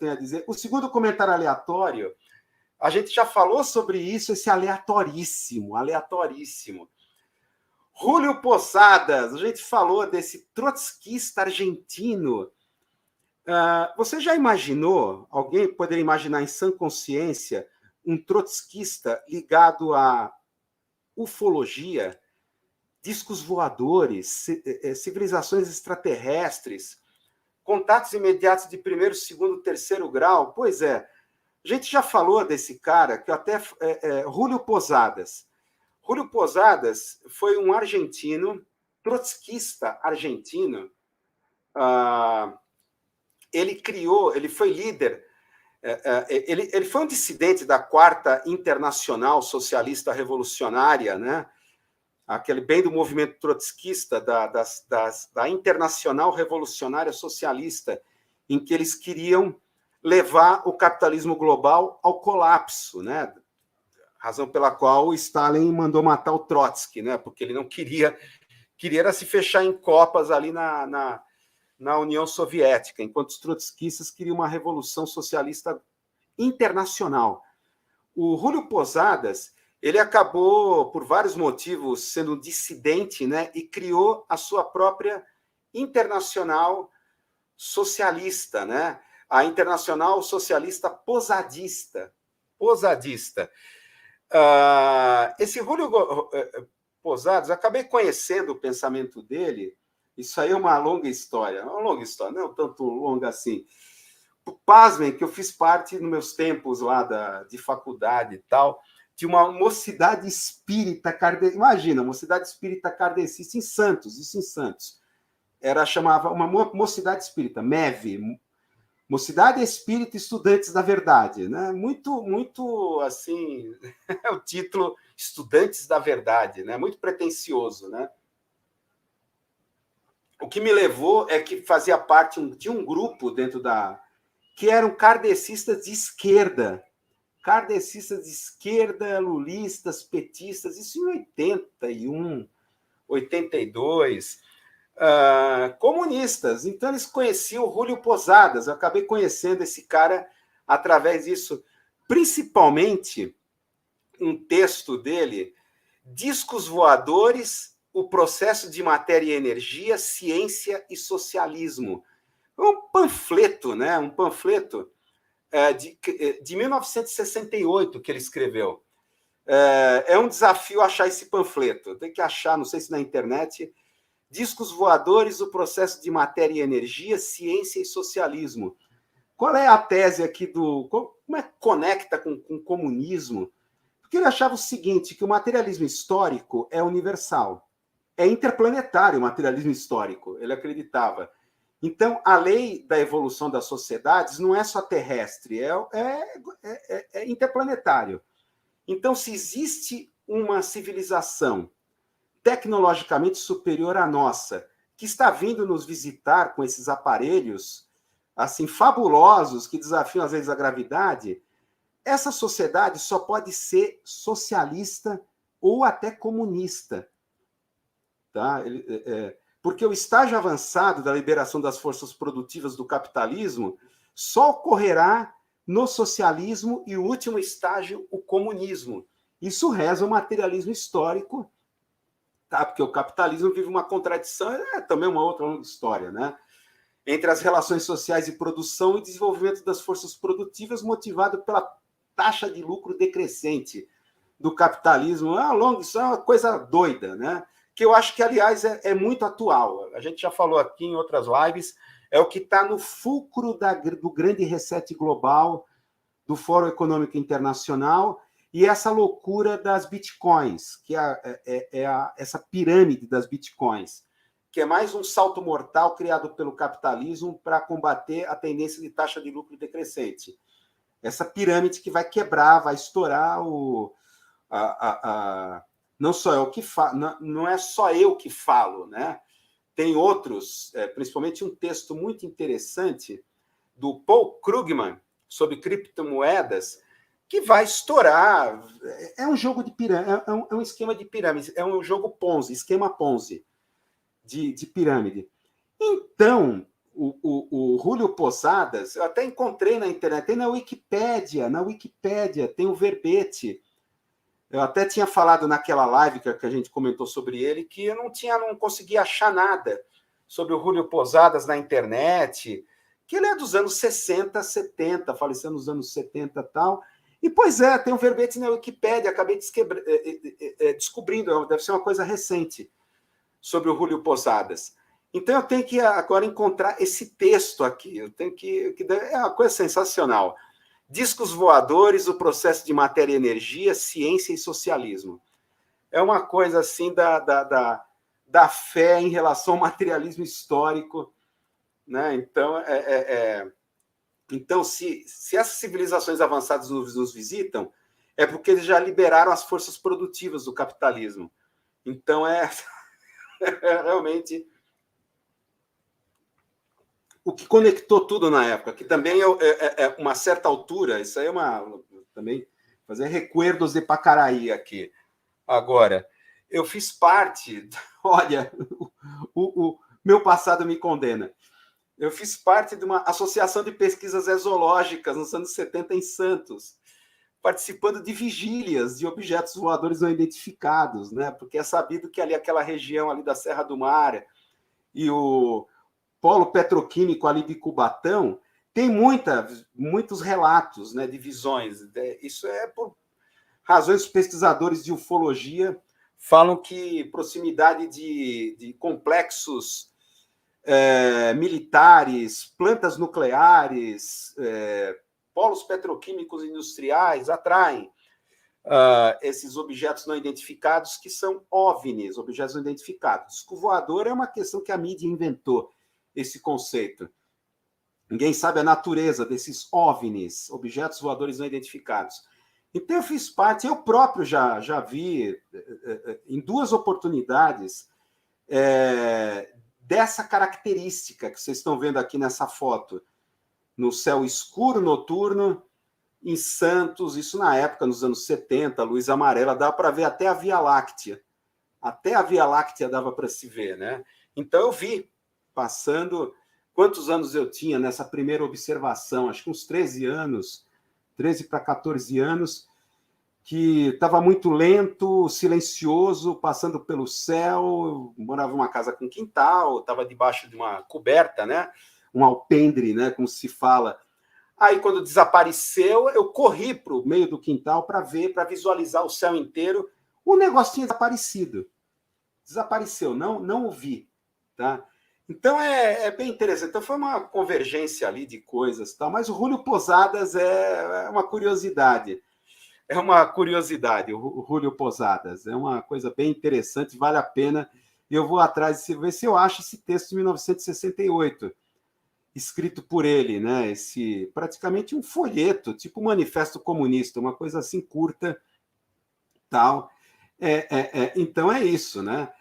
tenho a dizer. O segundo comentário aleatório, a gente já falou sobre isso, esse aleatoríssimo. Júlio Posadas, a gente falou desse trotskista argentino. Você já imaginou, alguém poderia imaginar em sã consciência, um trotskista ligado à ufologia, discos voadores, civilizações extraterrestres, contatos imediatos de primeiro, segundo, terceiro grau? Pois é, a gente já falou desse cara, que até Júlio Posadas. Júlio Posadas foi um argentino, trotskista argentino. Ele foi líder, ele foi um dissidente da Quarta Internacional Socialista Revolucionária, né? Aquele bem do movimento trotskista, da Internacional Revolucionária Socialista, em que eles queriam levar o capitalismo global ao colapso, né? Razão pela qual o Stalin mandou matar o Trotsky, né? Porque ele não queria se fechar em copas ali na União Soviética, enquanto os trotskistas queriam uma revolução socialista internacional. O Júlio Posadas, ele acabou, por vários motivos, sendo um dissidente, né? E criou a sua própria Internacional Socialista, né? A Internacional Socialista Posadista. Esse Júlio Posadas, eu acabei conhecendo o pensamento dele. Isso aí é uma longa história, não tanto longa assim. Pasmem que eu fiz parte, nos meus tempos lá de faculdade e tal, de uma mocidade espírita kardecista. Imagina, mocidade espírita kardecista em Santos. Chamava uma mocidade espírita, MEV, Mocidade Espírita Estudantes da Verdade, né? Muito assim, é o título Estudantes da Verdade, né? Muito pretensioso, né? O que me levou é que fazia parte de um grupo dentro que eram kardecistas de esquerda, lulistas, petistas, isso em 81, 82, comunistas. Então, eles conheciam o Júlio Posadas. Eu acabei conhecendo esse cara através disso, principalmente um texto dele, Discos Voadores, o processo de matéria e energia, ciência e socialismo. Um panfleto, né? Um panfleto de 1968 que ele escreveu. É um desafio achar esse panfleto. Tem que achar, não sei se na internet, Discos Voadores, o processo de matéria e energia, ciência e socialismo. Qual é a tese aqui como é que conecta com o comunismo? Porque ele achava o seguinte, que o materialismo histórico é universal. É interplanetário o materialismo histórico, ele acreditava. Então, a lei da evolução das sociedades não é só terrestre, é interplanetário. Então, se existe uma civilização tecnologicamente superior à nossa, que está vindo nos visitar com esses aparelhos assim fabulosos que desafiam às vezes a gravidade, essa sociedade só pode ser socialista ou até comunista. Tá? Porque o estágio avançado da liberação das forças produtivas do capitalismo só ocorrerá no socialismo e o último estágio, o comunismo. Isso reza o materialismo histórico, tá? Porque o capitalismo vive uma contradição, também uma outra longa história, né? Entre as relações sociais de produção e desenvolvimento das forças produtivas motivado pela taxa de lucro decrescente do capitalismo. Isso é uma coisa doida, né? Que eu acho que, aliás, é muito atual. A gente já falou aqui em outras lives, é o que está no fulcro do grande reset global, do Fórum Econômico Internacional, e essa loucura das bitcoins, que essa pirâmide das bitcoins, que é mais um salto mortal criado pelo capitalismo para combater a tendência de taxa de lucro decrescente. Essa pirâmide que vai quebrar, vai estourar não só eu que falo, não é só eu que falo, né? Tem outros, principalmente um texto muito interessante do Paul Krugman sobre criptomoedas, que vai estourar. É um jogo de pirâmide, é um esquema de pirâmide, é um jogo Ponzi, esquema Ponzi de pirâmide. Então, o Júlio Posadas, eu até encontrei na internet, tem na Wikipédia tem o verbete. Eu até tinha falado naquela live que a gente comentou sobre ele, que eu não conseguia achar nada sobre o Júlio Posadas na internet, que ele é dos anos 60, 70, faleceu nos anos 70 e tal. E, pois é, tem um verbete na Wikipédia, acabei descobrindo, deve ser uma coisa recente, sobre o Júlio Posadas. Então, eu tenho que agora encontrar esse texto aqui, é uma coisa sensacional. Discos voadores, o processo de matéria e energia, ciência e socialismo. É uma coisa assim da fé em relação ao materialismo histórico, né? Então, se essas civilizações avançadas nos visitam, é porque eles já liberaram as forças produtivas do capitalismo. Então, é realmente o que conectou tudo na época, que também é uma certa altura, isso aí é também fazer recuerdos de Pacaraí aqui. Agora, eu fiz parte, olha, o meu passado me condena. Eu fiz parte de uma associação de pesquisas exológicas nos anos 70 em Santos, participando de vigílias de objetos voadores não identificados, né? Porque é sabido que ali aquela região ali da Serra do Mar e o polo petroquímico ali de Cubatão tem muitos relatos, né, de visões. Isso é por razões, os pesquisadores de ufologia falam que proximidade de complexos militares, plantas nucleares, polos petroquímicos industriais atraem esses objetos não identificados, que são OVNIs, objetos não identificados. Disco voador é uma questão que a mídia inventou, esse conceito. Ninguém sabe a natureza desses OVNIs, objetos voadores não identificados. Então, eu fiz parte, eu próprio já vi, em 2 oportunidades, dessa característica que vocês estão vendo aqui nessa foto, no céu escuro noturno, em Santos, isso na época, nos anos 70, luz amarela, dava para ver até a Via Láctea. Até a Via Láctea dava para se ver, né? Então, eu vi, passando... Quantos anos eu tinha nessa primeira observação? Acho que uns 13 anos, 13 para 14 anos, que estava muito lento, silencioso, passando pelo céu. Eu morava numa casa com quintal, estava debaixo de uma coberta, né? Um alpendre, né? Como se fala. Aí, quando desapareceu, eu corri para o meio do quintal para ver, para visualizar o céu inteiro. O negócio tinha desaparecido. Desapareceu, não o vi, tá? Então, é bem interessante. Então, foi uma convergência ali de coisas, tal. Mas o Júlio Posadas é uma curiosidade. É uma curiosidade, o Júlio Posadas. É uma coisa bem interessante, vale a pena. Eu vou atrás de ver se eu acho esse texto de 1968, escrito por ele, né? Praticamente um folheto, tipo um manifesto comunista, uma coisa assim curta, tal. Então é isso, né?